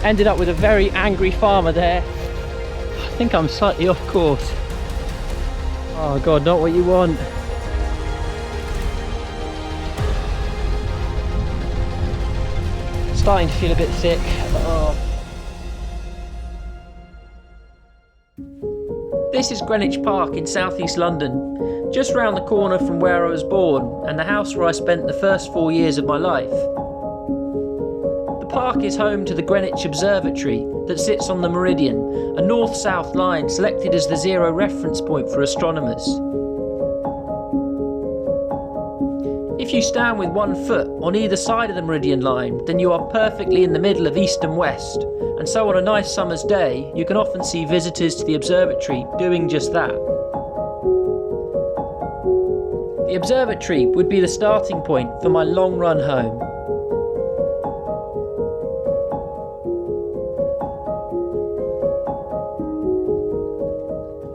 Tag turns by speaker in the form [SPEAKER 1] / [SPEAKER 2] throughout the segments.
[SPEAKER 1] Ended up with a very angry farmer there. I think I'm slightly off course. Oh God, not what you want. Starting to feel a bit sick. Oh. This is Greenwich Park in southeast London, just round the corner from where I was born and the house where I spent the first 4 years of my life. The park is home to the Greenwich Observatory that sits on the Meridian, a north-south line selected as the zero reference point for astronomers. If you stand with one foot on either side of the Meridian line, then you are perfectly in the middle of east and west, and so on a nice summer's day, you can often see visitors to the observatory doing just that. The observatory would be the starting point for my long run home.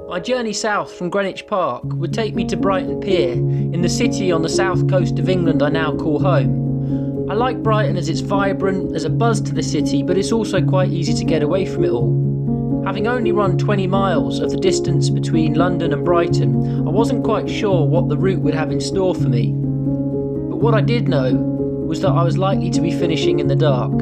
[SPEAKER 1] My journey south from Greenwich Park would take me to Brighton Pier, in the city on the south coast of England I now call home. I like Brighton as it's vibrant, there's a buzz to the city, but it's also quite easy to get away from it all. Having only run 20 miles of the distance between London and Brighton, I wasn't quite sure what the route would have in store for me. But what I did know was that I was likely to be finishing in the dark.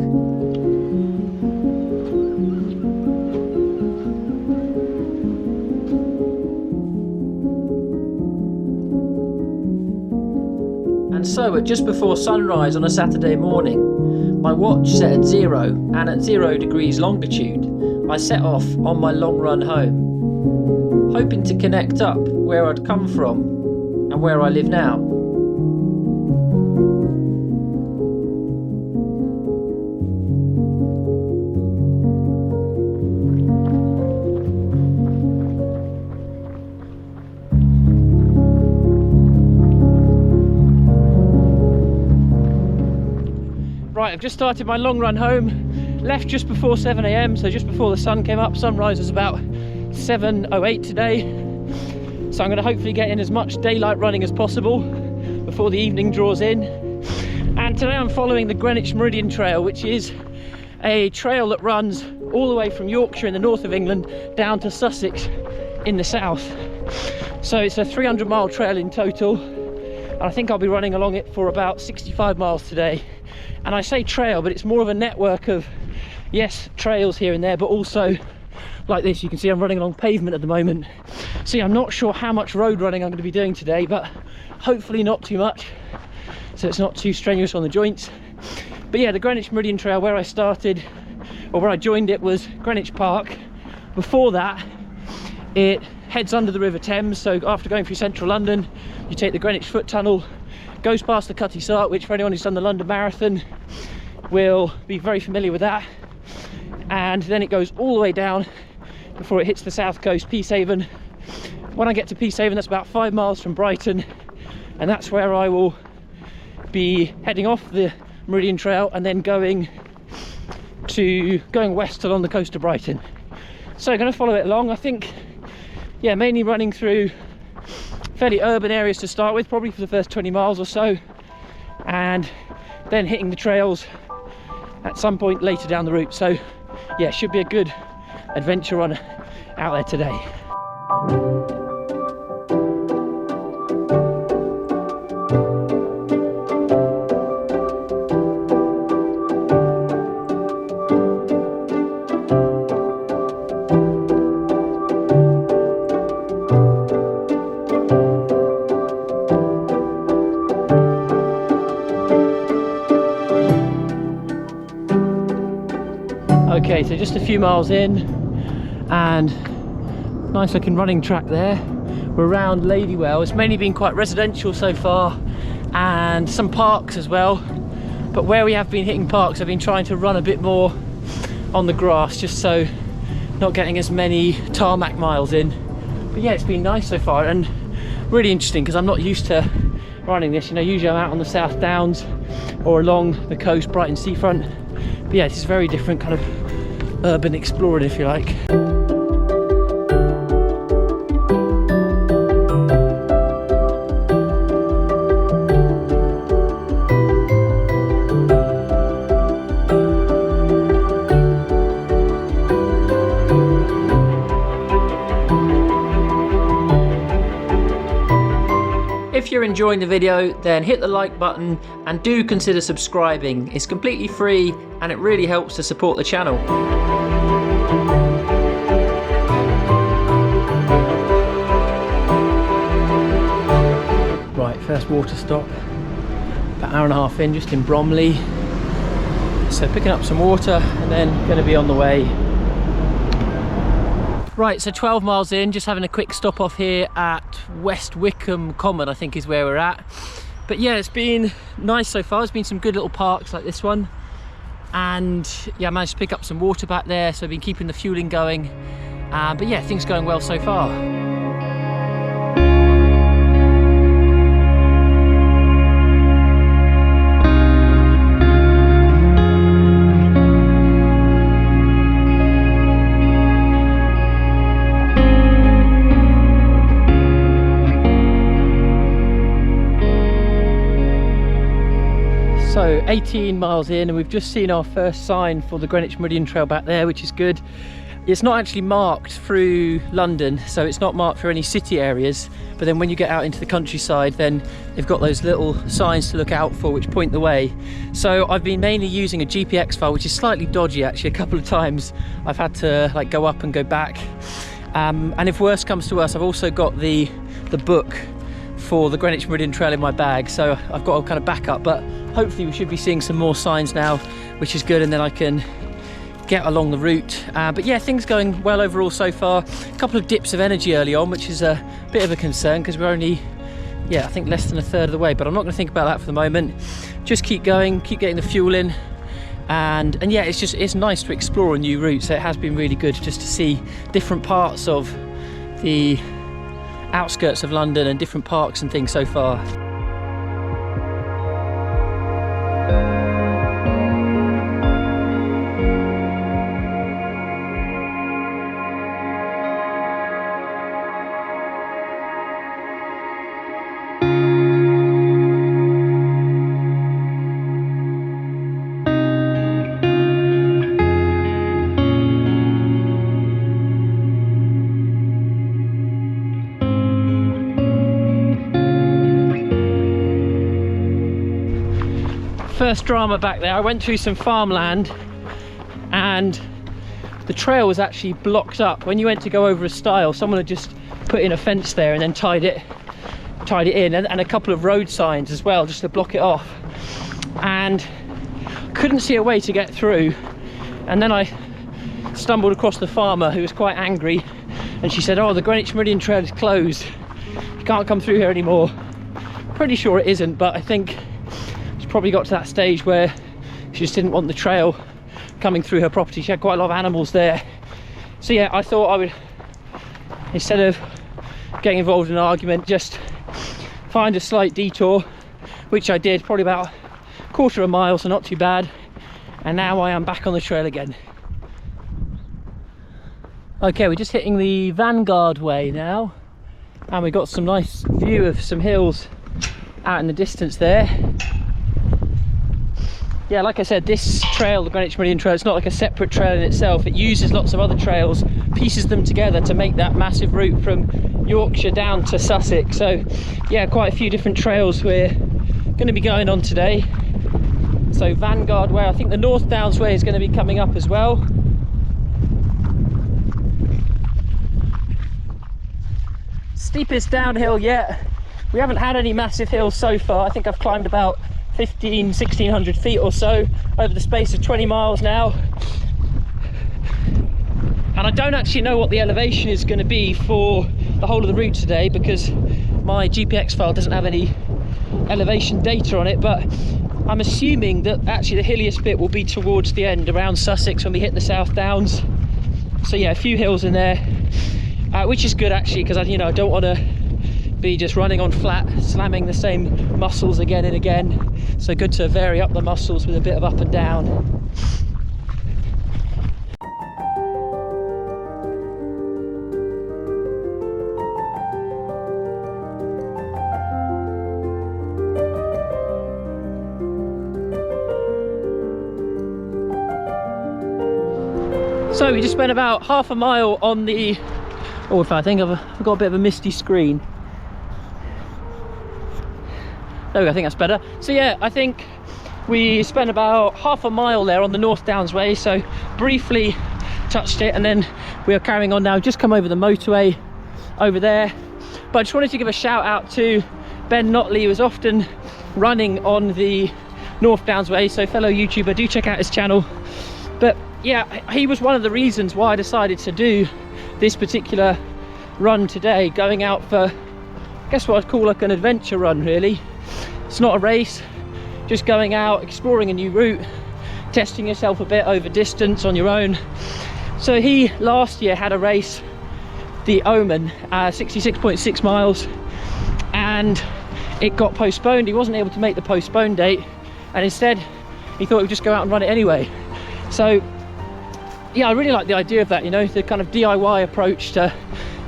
[SPEAKER 1] And so at just before sunrise on a Saturday morning, my watch set at 0 and at 0 degrees longitude, I set off on my long run home, hoping to connect up where I'd come from and where I live now. Right, I've just started my long run home, left just before 7 AM, so just before the sun came up. Sunrise was about 7:08 today, so I'm going to hopefully get in as much daylight running as possible before the evening draws in. And today I'm following the Greenwich Meridian Trail, which is a trail that runs all the way from Yorkshire in the north of England down to Sussex in the south. So it's a 300-mile trail in total, and I think I'll be running along it for about 65 miles today. And I say trail, but it's more of a network of, yes, trails here and there, but also like this. You can see I'm running along pavement at the moment. See, I'm not sure how much road running I'm going to be doing today, but hopefully not too much, so it's not too strenuous on the joints. But yeah, the Greenwich Meridian Trail, where I started, or where I joined it, was Greenwich Park. Before that, it heads under the River Thames, so after going through central London, you take the Greenwich Foot Tunnel, goes past the Cutty Sark, which for anyone who's done the London Marathon will be very familiar with that, and then it goes all the way down before it hits the south coast, Peacehaven. When I get to Peacehaven, that's about 5 miles from Brighton, and that's where I will be heading off the Meridian Trail and then going west along the coast of Brighton. So I'm going to follow it along. I think, yeah, mainly running through fairly urban areas to start with, probably for the first 20 miles or so, and then hitting the trails at some point later down the route. So yeah, should be a good adventure run out there today. Okay, so just a few miles in, and nice looking running track there. We're around Ladywell. It's mainly been quite residential so far, and some parks as well, but where we have been hitting parks, I've been trying to run a bit more on the grass, just so not getting as many tarmac miles in. But yeah, it's been nice so far, and really interesting because I'm not used to running this. You know, usually I'm out on the South Downs or along the coast, Brighton seafront. But yeah, this is very different kind of urban exploring, if you like. If you're enjoying the video, then hit the like button and do consider subscribing. It's completely free and it really helps to support the channel. Right, first water stop, about an hour and a half in, just in Bromley. So picking up some water and then going to be on the way. Right, so 12 miles in, just having a quick stop off here at West Wickham Common, I think is where we're at. But yeah, it's been nice so far. There's been some good little parks like this one. And yeah, I managed to pick up some water back there, so I've been keeping the fueling going. But yeah, things going well so far. So 18 miles in and we've just seen our first sign for the Greenwich Meridian Trail back there, which is good. It's not actually marked through London, so it's not marked for any city areas, but then when you get out into the countryside, then they've got those little signs to look out for which point the way. So I've been mainly using a GPX file, which is slightly dodgy actually. A couple of times I've had to like go up and go back. And if worse comes to worse, I've also got the book for the Greenwich Meridian Trail in my bag, so I've got a kind of backup, but hopefully we should be seeing some more signs now, which is good, and then I can get along the route. But yeah, things going well overall so far. A couple of dips of energy early on, which is a bit of a concern because we're only, yeah, I think less than a third of the way, but I'm not going to think about that for the moment. Just keep going, keep getting the fuel in, and yeah, it's nice to explore a new route, so it has been really good just to see different parts of the outskirts of London and different parks and things so far. First drama back there. I went through some farmland and the trail was actually blocked up. When you went to go over a stile, someone had just put in a fence there and then tied it in, and a couple of road signs as well just to block it off, and couldn't see a way to get through. And then I stumbled across the farmer who was quite angry, and she said, oh, the Greenwich Meridian Trail is closed, you can't come through here anymore. Pretty sure it isn't, but I think probably got to that stage where she just didn't want the trail coming through her property. She had quite a lot of animals there, so yeah, I thought I would, instead of getting involved in an argument, just find a slight detour, which I did, probably about a quarter of a mile, so not too bad, and now I am back on the trail again. Okay, we're just hitting the Vanguard Way now, and we've got some nice view of some hills out in the distance there. Yeah, like I said, this trail, the Greenwich Meridian Trail, it's not like a separate trail in itself. It uses lots of other trails, pieces them together to make that massive route from Yorkshire down to Sussex. So yeah, quite a few different trails we're going to be going on today. So Vanguard Way, I think the North Downs Way is going to be coming up as well. Steepest downhill yet. We haven't had any massive hills so far. I think I've climbed about 1600 feet or so over the space of 20 miles now, and I don't actually know what the elevation is going to be for the whole of the route today because my GPX file doesn't have any elevation data on it, but I'm assuming that actually the hilliest bit will be towards the end around Sussex when we hit the South Downs. So yeah, a few hills in there, which is good actually, because I don't want to be just running on flat, slamming the same muscles again and again. So good to vary up the muscles with a bit of up and down. So we just spent about half a mile on the, I think I've got a bit of a misty screen. There we go, I think that's better. So yeah, I think we spent about half a mile there on the North Downs Way, so briefly touched it, and then we are carrying on now. Just come over the motorway over there. But I just wanted to give a shout out to Ben Notley, who is often running on the North Downs Way, so fellow YouTuber, do check out his channel. But yeah, he was one of the reasons why I decided to do this particular run today, going out for, I guess what I'd call like an adventure run really. It's not a race, just going out, exploring a new route, testing yourself a bit over distance on your own. So he last year had a race, the Omen, 66.6 miles, and it got postponed. He wasn't able to make the postponed date, and instead he thought he would just go out and run it anyway. So yeah, I really like the idea of that, you know, the kind of DIY approach to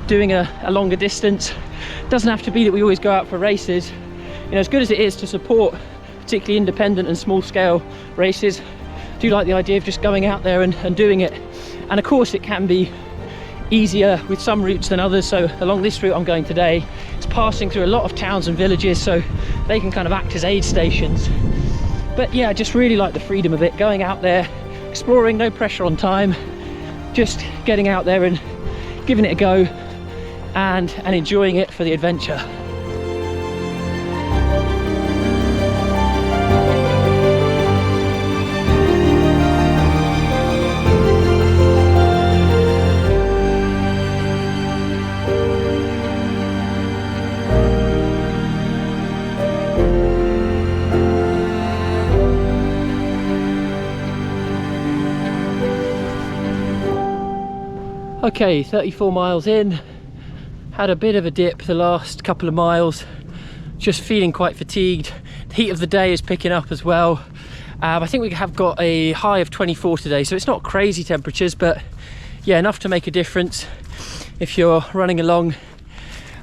[SPEAKER 1] doing a longer distance. It doesn't have to be that we always go out for races. You know, as good as it is to support particularly independent and small scale races, I do like the idea of just going out there and doing it. And of course it can be easier with some routes than others. So along this route I'm going today, it's passing through a lot of towns and villages, so they can kind of act as aid stations. But yeah, I just really like the freedom of it, going out there, exploring, no pressure on time, just getting out there and giving it a go and enjoying it for the adventure. Okay, 34 miles in, had a bit of a dip the last couple of miles, just feeling quite fatigued. The heat of the day is picking up as well. I think we have got a high of 24 today, so it's not crazy temperatures, but yeah, enough to make a difference if you're running along.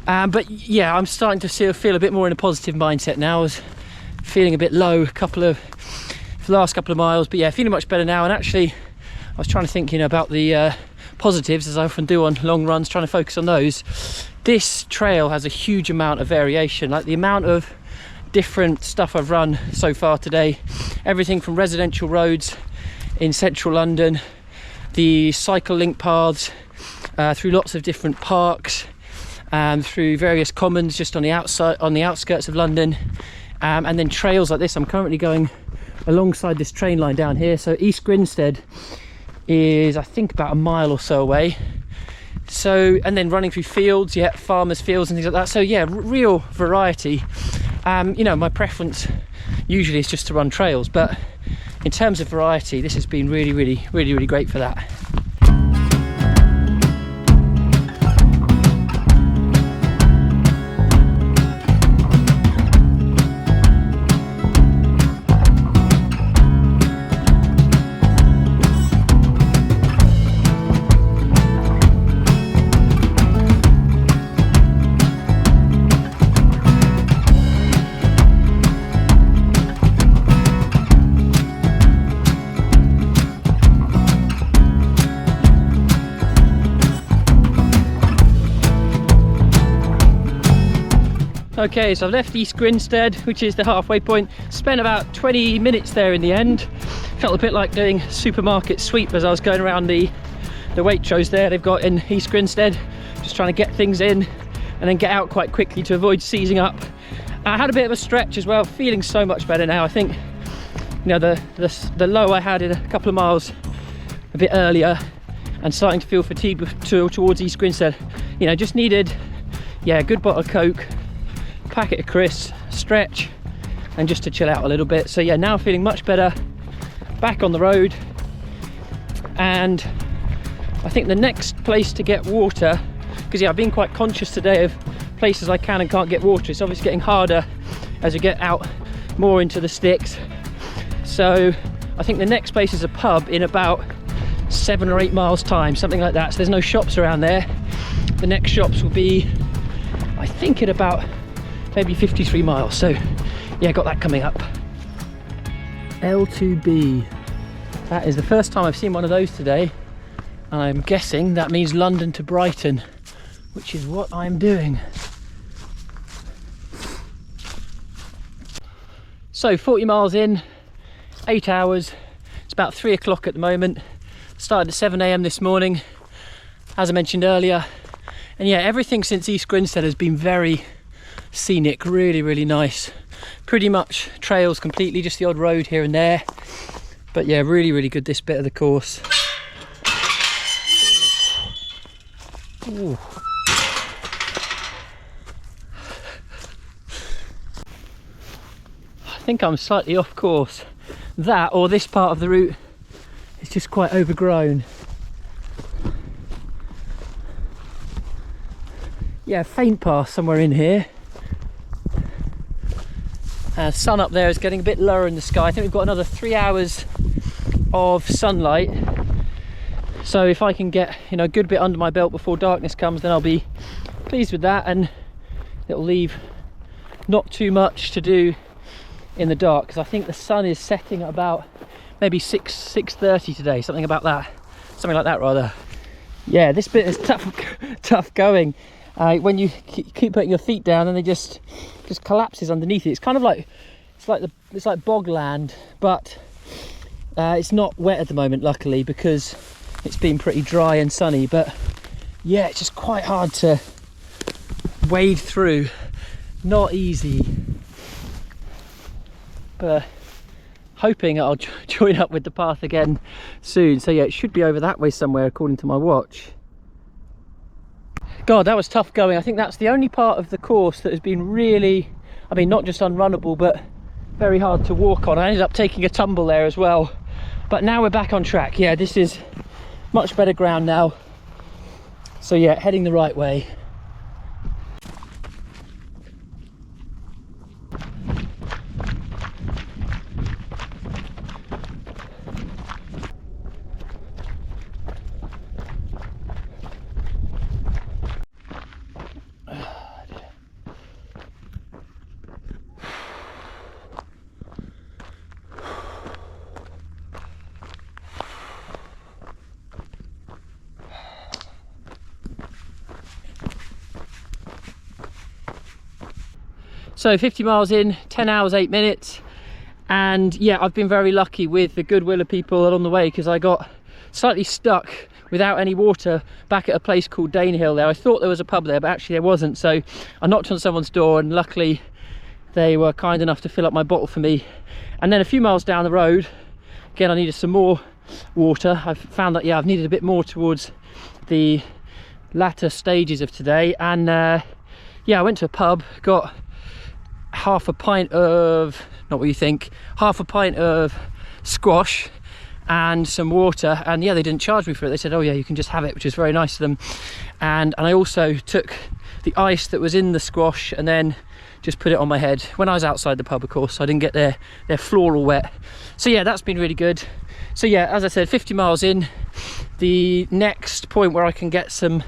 [SPEAKER 1] But yeah, I'm starting to feel a bit more in a positive mindset now. I was feeling a bit low for the last couple of miles, but yeah, feeling much better now. And actually, I was trying to think, you know, about the positives, as I often do on long runs, trying to focus on those. This trail has a huge amount of variation, like the amount of different stuff I've run so far today, everything from residential roads in central London, the cycle link paths, through lots of different parks, through various commons just on the outskirts of London, and then trails like this. I'm currently going alongside this train line down here, so East Grinstead is, I think, about a mile or so away. So, and then running through fields, yeah, farmers' fields and things like that. So yeah, real variety. You know, my preference usually is just to run trails, but in terms of variety, this has been really great for that. Okay, so I've left East Grinstead, which is the halfway point. Spent about 20 minutes there in the end. Felt a bit like doing supermarket sweep as I was going around the Waitrose there they've got in East Grinstead, just trying to get things in and then get out quite quickly to avoid seizing up. I had a bit of a stretch as well, feeling so much better now. I think, you know, the low I had in a couple of miles a bit earlier and starting to feel fatigued towards East Grinstead, you know, just needed, yeah, a good bottle of Coke, packet of crisps, stretch, and just to chill out a little bit. So yeah, now feeling much better, back on the road. And I think the next place to get water, because yeah, I've been quite conscious today of places I can and can't get water. It's obviously getting harder as we get out more into the sticks. So I think the next place is a pub in about 7 or 8 miles time, something like that. So there's no shops around there. The next shops will be, I think, at about maybe 53 miles. So yeah, got that coming up. L2B, that is the first time I've seen one of those today. I'm guessing that means London to Brighton, which is what I'm doing. So 40 miles in, 8 hours. It's about 3 o'clock at the moment. Started at 7 AM this morning, as I mentioned earlier. And yeah, everything since East Grinstead has been very scenic, really nice. Pretty much trails completely, just the odd road here and there. But yeah, really good this bit of the course. Ooh. I think I'm slightly off course. That or this part of the route is just quite overgrown. Yeah, faint path somewhere in here. Sun up there is getting a bit lower in the sky. I think we've got another 3 hours of sunlight. So if I can get, you know, a good bit under my belt before darkness comes, then I'll be pleased with that, and it'll leave not too much to do in the dark, because I think the sun is setting at about maybe 6:30 today, something like that rather. Yeah, this bit is tough going. When you keep putting your feet down and they just collapses underneath it. It's kind of like it's like bogland, but it's not wet at the moment, luckily, because it's been pretty dry and sunny. But yeah, it's just quite hard to wade through. Not easy. But hoping I'll join up with the path again soon. So yeah, it should be over that way somewhere according to my watch. God, that was tough going. I think that's the only part of the course that has been really, I mean, not just unrunnable, but very hard to walk on. I ended up taking a tumble there as well. But now we're back on track. Yeah, this is much better ground now. So yeah, heading the right way. So 50 miles in, 10 hours, 8 minutes. And yeah, I've been very lucky with the goodwill of people along the way, because I got slightly stuck without any water back at a place called Danehill there. I thought there was a pub there, but actually there wasn't. So I knocked on someone's door, and luckily they were kind enough to fill up my bottle for me. And then a few miles down the road, again, I needed some more water. I've found that, yeah, I've needed a bit more towards the latter stages of today. And yeah, I went to a pub, got half a pint of, not what you think, half a pint of squash and some water, and yeah, they didn't charge me for it. They said, oh yeah, you can just have it, which is very nice of them. And I also took the ice that was in the squash and then just put it on my head when I was outside the pub, of course, so I didn't get their floor all wet. So yeah, that's been really good. So yeah, as I said, 50 miles in. The next point where I can get some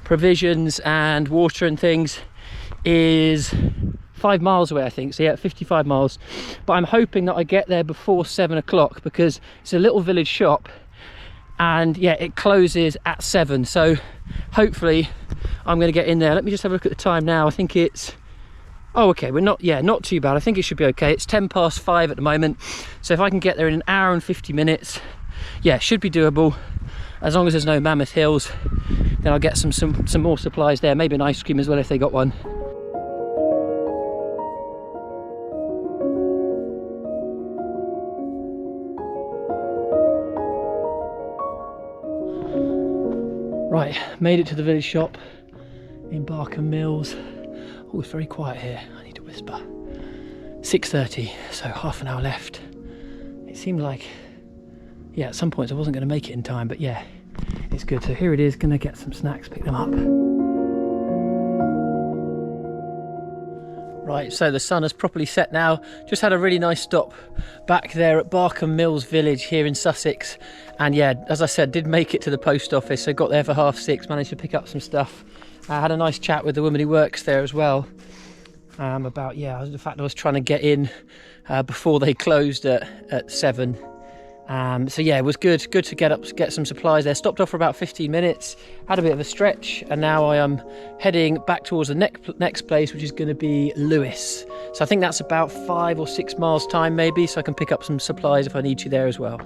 [SPEAKER 1] provisions and water and things is 5 miles away, I think. So yeah, 55 miles. But I'm hoping that I get there before 7 o'clock, because it's a little village shop, and yeah, it closes at 7. So hopefully I'm going to get in there. Let me just have a look at the time now. I think it's, oh okay, we're not, yeah, not too bad. I think it should be okay. It's 10 past 5 at the moment. So if I can get there in an hour and 50 minutes, yeah, should be doable. As long as there's no mammoth hills, then I'll get some more supplies there. Maybe an ice cream as well if they got one. Right, made it to the village shop in Barcombe Mills. Oh, it's very quiet here. I need to whisper. 6:30, so half an hour left. It seemed like, yeah, at some points I wasn't going to make it in time, but yeah, it's good. So here it is, going to get some snacks, pick them up. Right, so the sun has properly set now. Just had a really nice stop back there at Barcombe Mills village here in Sussex. And yeah, as I said, did make it to the post office. So got there for 6:30, managed to pick up some stuff. I had a nice chat with the woman who works there as well. About, yeah, the fact I was trying to get in before they closed at 7. So yeah, it was good to get some supplies there. Stopped off for about 15 minutes, had a bit of a stretch, and now I am heading back towards the next place, which is going to be Lewes. So I think that's about 5 or 6 miles time maybe, so I can pick up some supplies if I need to there as well.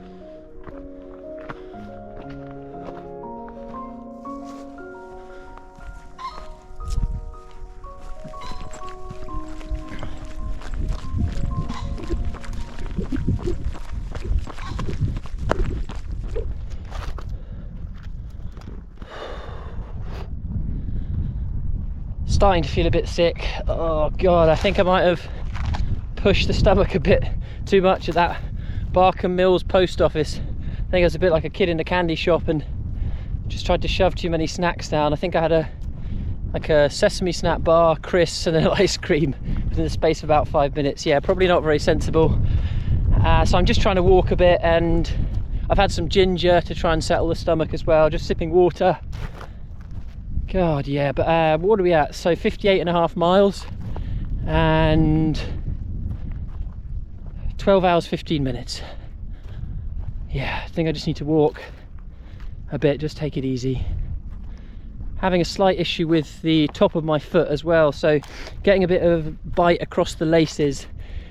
[SPEAKER 1] Starting to feel a bit sick. Oh god, I think I might have pushed the stomach a bit too much at that Barcombe Mills post office. I think I was a bit like a kid in a candy shop and just tried to shove too many snacks down. I think I had a sesame snap bar, crisps and an ice cream within the space of about 5 minutes. Yeah, probably not very sensible. So I'm just trying to walk a bit, and I've had some ginger to try and settle the stomach as well, just sipping water. God, yeah, but what are we at? So 58.5 miles and 12 hours 15 minutes. Yeah, I think I just need to walk a bit, just take it easy. Having a slight issue with the top of my foot as well, so getting a bit of bite across the laces,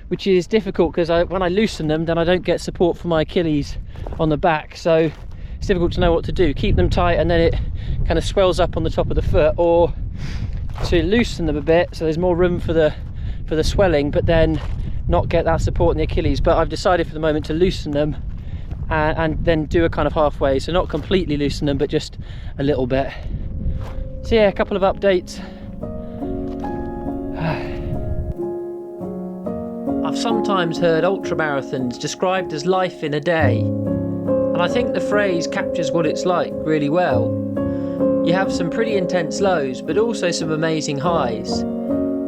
[SPEAKER 1] which is difficult because when I loosen them, then I don't get support for my Achilles on the back, so it's difficult to know what to do. Keep them tight and then it kind of swells up on the top of the foot, or to loosen them a bit so there's more room for the swelling, but then not get that support in the Achilles. But I've decided for the moment to loosen them and then do a kind of halfway, so not completely loosen them but just a little bit. So yeah, a couple of updates. I've sometimes heard ultramarathons described as life in a day, and I think the phrase captures what it's like really well. You have some pretty intense lows, but also some amazing highs.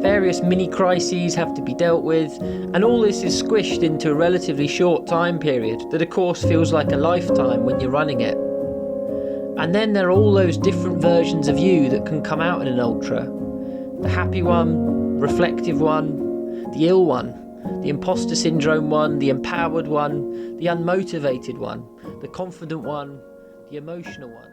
[SPEAKER 1] Various mini crises have to be dealt with, and all this is squished into a relatively short time period that of course feels like a lifetime when you're running it. And then there are all those different versions of you that can come out in an ultra. The happy one, reflective one, the ill one, the imposter syndrome one, the empowered one, the unmotivated one, the confident one, the emotional one.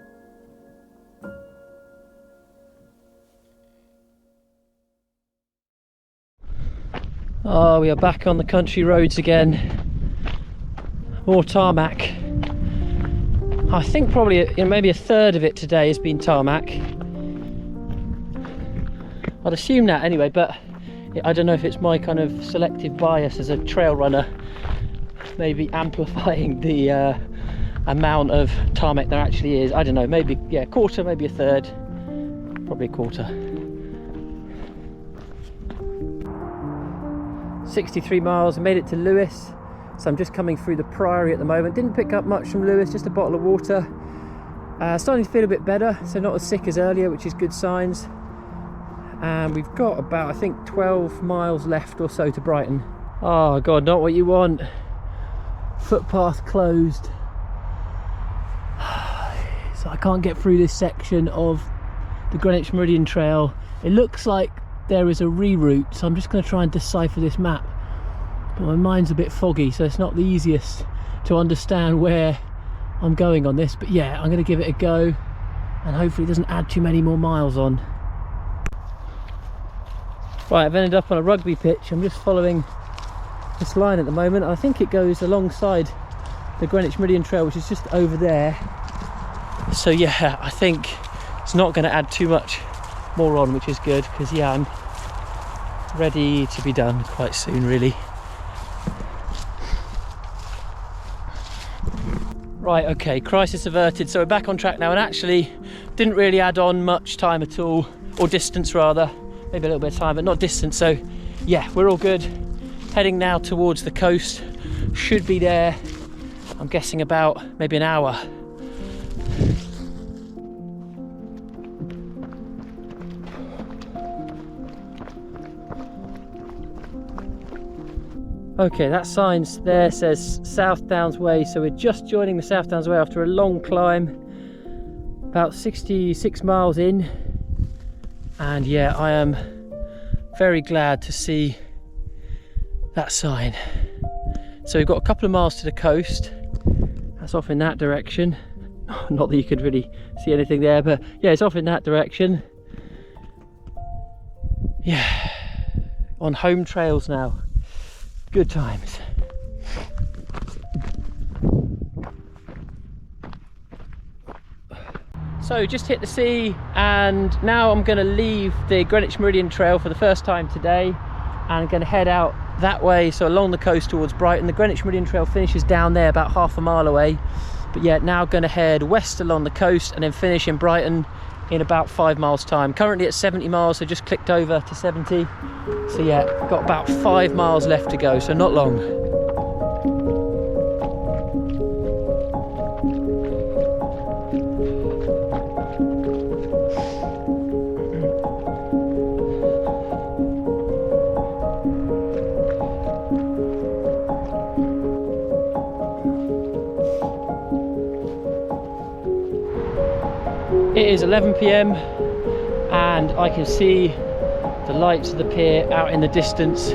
[SPEAKER 1] Oh, we are back on the country roads again. More tarmac. I think probably maybe a third of it today has been tarmac. I'd assume that anyway, but I don't know if it's my kind of selective bias as a trail runner, maybe amplifying the amount of tarmac there actually is. I don't know, maybe, yeah, quarter, maybe a third, probably a quarter. 63 miles, I made it to Lewes. So I'm just coming through the Priory at the moment. Didn't pick up much from Lewes, just a bottle of water. Starting to feel a bit better, so not as sick as earlier, which is good signs. And we've got about, I think, 12 miles left or so to Brighton. Oh God, not what you want. Footpath closed. So I can't get through this section of the Greenwich Meridian Trail. It looks like there is a reroute, so I'm just going to try and decipher this map. But my mind's a bit foggy, so it's not the easiest to understand where I'm going on this. But yeah, I'm going to give it a go, and hopefully it doesn't add too many more miles on. Right, I've ended up on a rugby pitch. I'm just following this line at the moment. I think it goes alongside the Greenwich Meridian Trail, which is just over there. So yeah, I think it's not going to add too much more on, which is good, because yeah, I'm ready to be done quite soon really. Right, okay, crisis averted, so we're back on track now, and actually didn't really add on much time at all, or distance rather, maybe a little bit of time but not distance. So yeah, we're all good. Heading now towards the coast, should be there, I'm guessing about maybe an hour. Okay, that sign there says South Downs Way, so we're just joining the South Downs Way after a long climb, about 66 miles in, and yeah, I am very glad to see that sign. So we've got a couple of miles to the coast, That's off in that direction. Not that you could really see anything there, but yeah, it's off in that direction. Yeah, on home trails now. Good times. So just hit the sea, and now I'm going to leave the Greenwich Meridian Trail for the first time today, and I'm going to head out that way, so along the coast towards Brighton. The Greenwich Meridian Trail finishes down there about half a mile away, but yeah, now going to head west along the coast and then finish in Brighton in about 5 miles time. Currently at 70 miles, so just clicked over to 70. So yeah, got about 5 miles left to go, so not long. It is 11 p.m. and I can see the lights of the pier out in the distance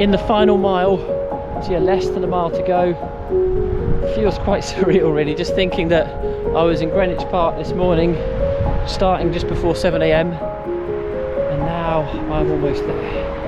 [SPEAKER 1] in the final mile. So yeah, less than a mile to go. Feels quite surreal really, just thinking that I was in Greenwich Park this morning, starting just before 7 a.m. and now I'm almost there.